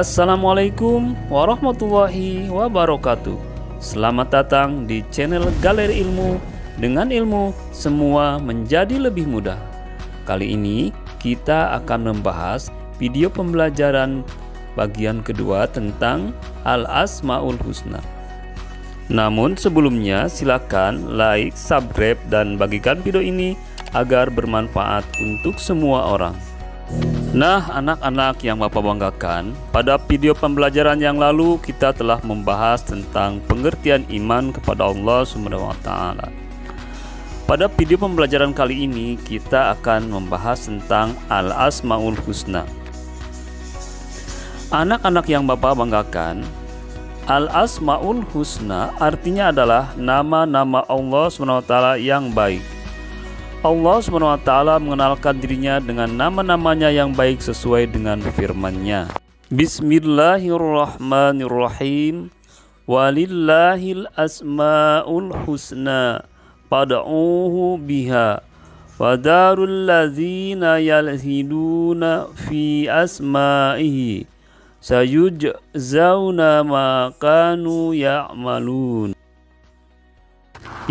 Assalamualaikum warahmatullahi wabarakatuh. Selamat datang di channel Galeri Ilmu. Dengan ilmu, semua menjadi lebih mudah. Kali ini kita akan membahas video pembelajaran bagian kedua tentang Al-Asmaul Husna. Namun sebelumnya silakan like, subscribe, dan bagikan video ini agar bermanfaat untuk semua orang. Nah, anak-anak yang Bapak banggakan, pada video pembelajaran yang lalu kita telah membahas tentang pengertian iman kepada Allah SWT. Pada video pembelajaran kali ini kita akan membahas tentang Al-Asmaul Husna. Anak-anak yang Bapak banggakan, Al-Asmaul Husna artinya adalah nama-nama Allah SWT yang baik. Allah SWT mengenalkan dirinya dengan nama-namanya yang baik sesuai dengan firman-Nya. Bismillahirrahmanirrahim. Walillahil asmaul husna fad'uhu biha wa darul ladzina yalhiduna fi asma'ihi sayujzauna ma kanu ya'malun.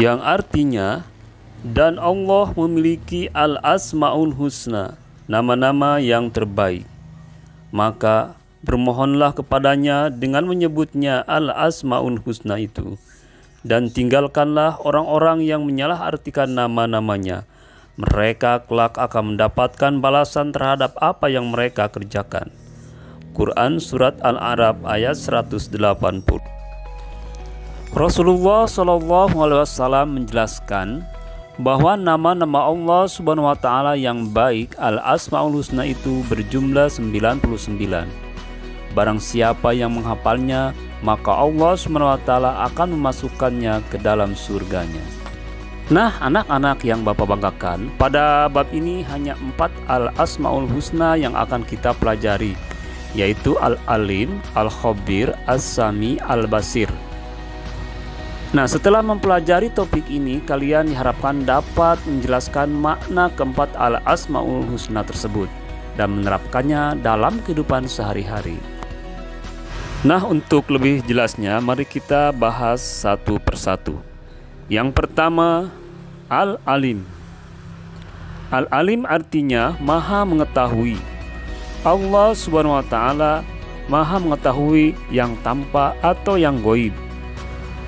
Yang artinya, dan Allah memiliki Al-Asmaul Husna, nama-nama yang terbaik. Maka bermohonlah kepadanya dengan menyebutnya Al-Asmaul Husna itu. Dan tinggalkanlah orang-orang yang menyalahartikan nama-namanya. Mereka kelak akan mendapatkan balasan terhadap apa yang mereka kerjakan. Quran Surat Al-A'raf ayat 180. Rasulullah SAW menjelaskan bahwa nama-nama Allah Subhanahu wa Ta'ala yang baik, Al-Asmaul Husna, itu berjumlah 99. Barang siapa yang menghafalnya, maka Allah Subhanahu wa Ta'ala akan memasukkannya ke dalam surganya. Nah, anak-anak yang Bapak banggakan, pada bab ini hanya 4 Al-Asmaul Husna yang akan kita pelajari, yaitu Al-Alim, Al-Khabir, As-Sami, Al-Basir. Nah, setelah mempelajari topik ini, kalian diharapkan dapat menjelaskan makna keempat Al-Asmaul Husna tersebut dan menerapkannya dalam kehidupan sehari-hari. Nah, untuk lebih jelasnya, mari kita bahas satu persatu. Yang pertama, Al-Alim. Al-Alim artinya Maha Mengetahui. Allah Subhanahu wa Ta'ala Maha mengetahui yang tampak atau yang gaib.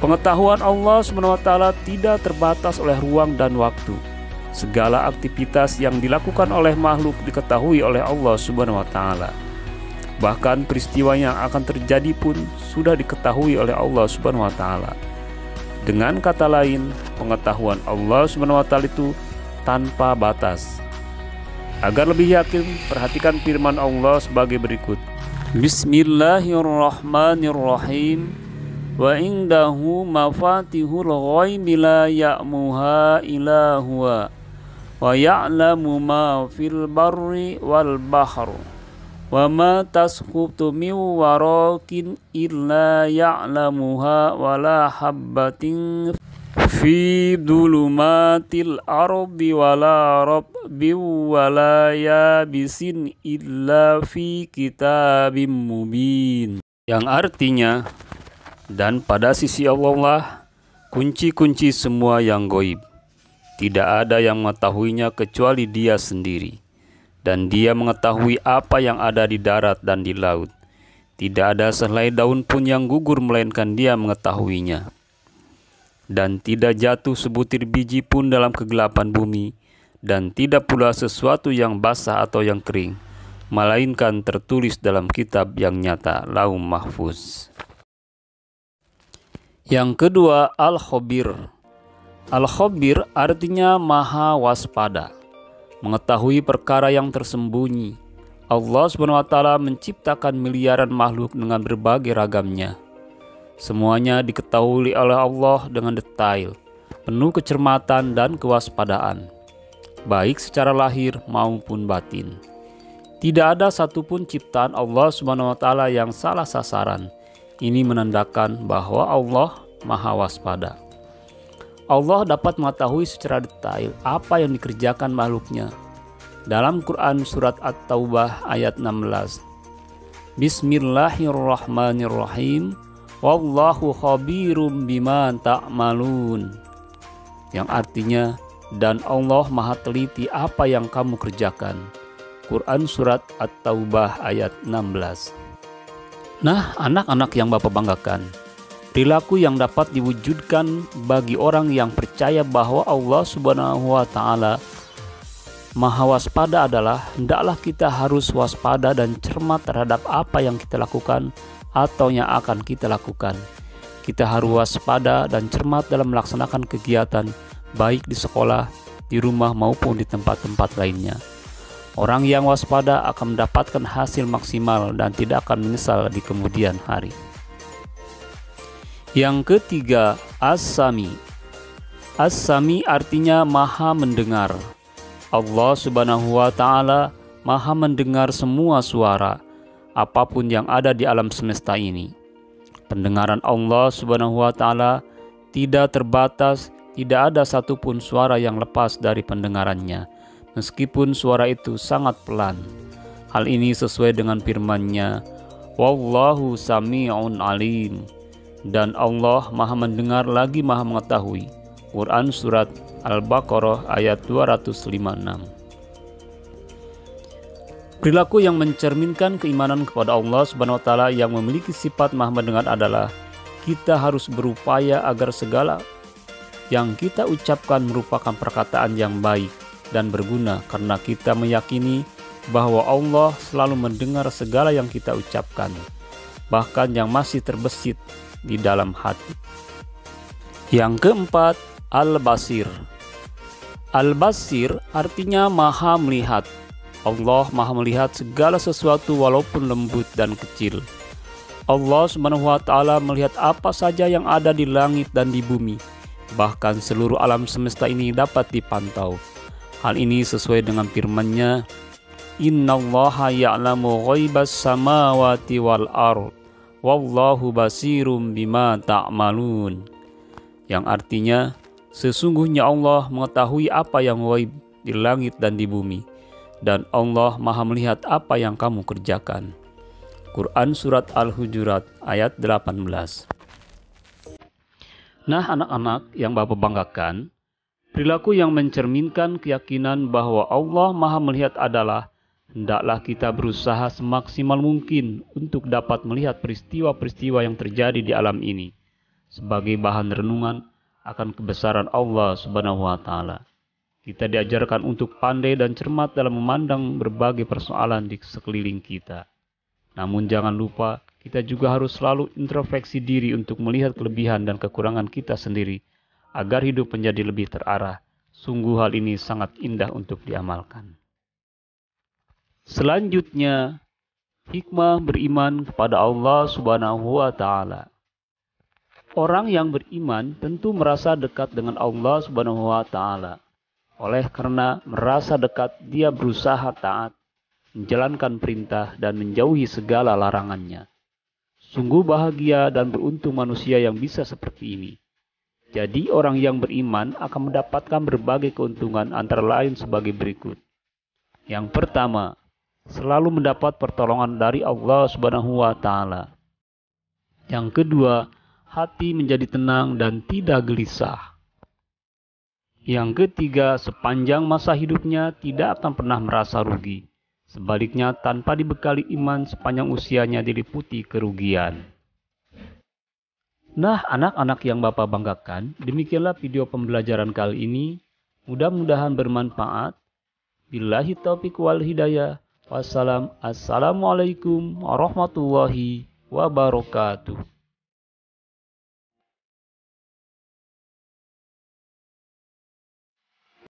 Pengetahuan Allah SWT tidak terbatas oleh ruang dan waktu. Segala aktivitas yang dilakukan oleh makhluk diketahui oleh Allah SWT. Bahkan peristiwa yang akan terjadi pun sudah diketahui oleh Allah SWT. Dengan kata lain, pengetahuan Allah SWT itu tanpa batas. Agar lebih yakin, perhatikan firman Allah sebagai berikut. Bismillahirrahmanirrahim. Wa indahu mafatihul ghaibi la ya'muha illa huwa wa ya'lamu ma fil barri wal bahri wa ma tasqutu min waraqin illa ya'lamuha wa la habbatin fi dhulumatil ardi wa la rabbin wa la yabisin illa fi kitabim mubin. Yang artinya, dan pada sisi Allah lah kunci-kunci semua yang gaib. Tidak ada yang mengetahuinya kecuali Dia sendiri. Dan Dia mengetahui apa yang ada di darat dan di laut. Tidak ada sehelai daun pun yang gugur melainkan Dia mengetahuinya. Dan tidak jatuh sebutir biji pun dalam kegelapan bumi. Dan tidak pula sesuatu yang basah atau yang kering, melainkan tertulis dalam kitab yang nyata, Lauh Mahfuz. Yang kedua, Al-Khabir. Al-Khabir artinya Maha Waspada, mengetahui perkara yang tersembunyi. Allah SWT menciptakan miliaran makhluk dengan berbagai ragamnya. Semuanya diketahui oleh Allah dengan detail, penuh kecermatan dan kewaspadaan, baik secara lahir maupun batin. Tidak ada satupun ciptaan Allah SWT yang salah sasaran. Ini menandakan bahwa Allah Maha Waspada. Allah dapat mengetahui secara detail apa yang dikerjakan makhluknya. Dalam Quran Surat At-Taubah ayat 16, Bismillahirrahmanirrahim. Wallahu khabirum bima ta'malun. Yang artinya, dan Allah maha teliti apa yang kamu kerjakan. Quran Surat At-Taubah ayat 16. Nah, anak-anak yang Bapak banggakan, perilaku yang dapat diwujudkan bagi orang yang percaya bahwa Allah Subhanahu wa Ta'ala Maha waspada adalah hendaklah kita harus waspada dan cermat terhadap apa yang kita lakukan atau yang akan kita lakukan. Kita harus waspada dan cermat dalam melaksanakan kegiatan baik di sekolah, di rumah maupun di tempat-tempat lainnya. Orang yang waspada akan mendapatkan hasil maksimal dan tidak akan menyesal di kemudian hari. Yang ketiga, As-Sami. As-Sami artinya maha mendengar. Allah Subhanahu wa Ta'ala maha mendengar semua suara, apapun yang ada di alam semesta ini. Pendengaran Allah Subhanahu wa Ta'ala tidak terbatas, tidak ada satupun suara yang lepas dari pendengarannya, meskipun suara itu sangat pelan. Hal ini sesuai dengan firman-Nya, Wallahu sami'un alim. Dan Allah maha mendengar lagi maha mengetahui. Quran Surat Al-Baqarah ayat 256. Perilaku yang mencerminkan keimanan kepada Allah Subhanahu wa Ta'ala yang memiliki sifat maha mendengar adalah kita harus berupaya agar segala yang kita ucapkan merupakan perkataan yang baik dan berguna, karena kita meyakini bahwa Allah selalu mendengar segala yang kita ucapkan, bahkan yang masih terbesit di dalam hati. Yang keempat, Al-Basir. Al-Basir artinya maha melihat. Allah maha melihat segala sesuatu walaupun lembut dan kecil. Allah Subhanahu wa Ta'ala melihat apa saja yang ada di langit dan di bumi. Bahkan seluruh alam semesta ini dapat dipantau. Hal ini sesuai dengan firman-Nya, Innallaha ya'lamu ghaibas samawati wal ard, wallahu basirum bima ta'malun. Yang artinya, sesungguhnya Allah mengetahui apa yang ghaib di langit dan di bumi, dan Allah maha melihat apa yang kamu kerjakan. Quran Surat Al-Hujurat ayat 18. Nah, anak-anak yang Bapak banggakan, perilaku yang mencerminkan keyakinan bahwa Allah maha melihat adalah hendaklah kita berusaha semaksimal mungkin untuk dapat melihat peristiwa-peristiwa yang terjadi di alam ini sebagai bahan renungan akan kebesaran Allah Subhanahu wa Ta'ala. Kita diajarkan untuk pandai dan cermat dalam memandang berbagai persoalan di sekeliling kita. Namun jangan lupa, kita juga harus selalu introspeksi diri untuk melihat kelebihan dan kekurangan kita sendiri, agar hidup menjadi lebih terarah. Sungguh hal ini sangat indah untuk diamalkan. Selanjutnya, hikmah beriman kepada Allah Subhanahu wa Ta'ala. Orang yang beriman tentu merasa dekat dengan Allah Subhanahu wa Ta'ala. Oleh karena merasa dekat, dia berusaha taat, menjalankan perintah dan menjauhi segala larangannya. Sungguh bahagia dan beruntung manusia yang bisa seperti ini. Jadi orang yang beriman akan mendapatkan berbagai keuntungan, antara lain sebagai berikut. Yang pertama, selalu mendapat pertolongan dari Allah Subhanahu wa Ta'ala. Yang kedua, hati menjadi tenang dan tidak gelisah. Yang ketiga, sepanjang masa hidupnya tidak akan pernah merasa rugi. Sebaliknya, tanpa dibekali iman, sepanjang usianya diliputi kerugian. Nah, anak-anak yang Bapak banggakan, demikianlah video pembelajaran kali ini. Mudah-mudahan bermanfaat. Billahi taufiq wal hidayah. Wassalamualaikum warahmatullahi wabarakatuh.